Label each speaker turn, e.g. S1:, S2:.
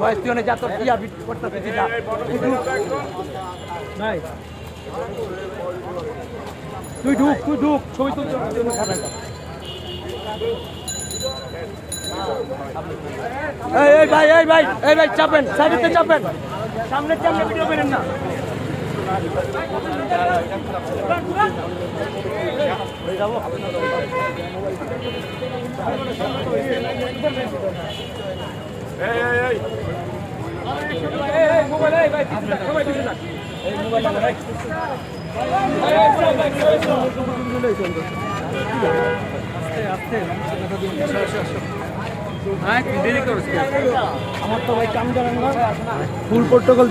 S1: ভাই তুই অনেক যাত ইয়া বিট করতে দিলা নাই তুই ঢুক ছবি তুলতে এই ভাই চাপেন সাইডে চাপেন সামনে ভিডিও করেন না আমার তো ভাই কাম জানেন না ফুল প্রোটোকল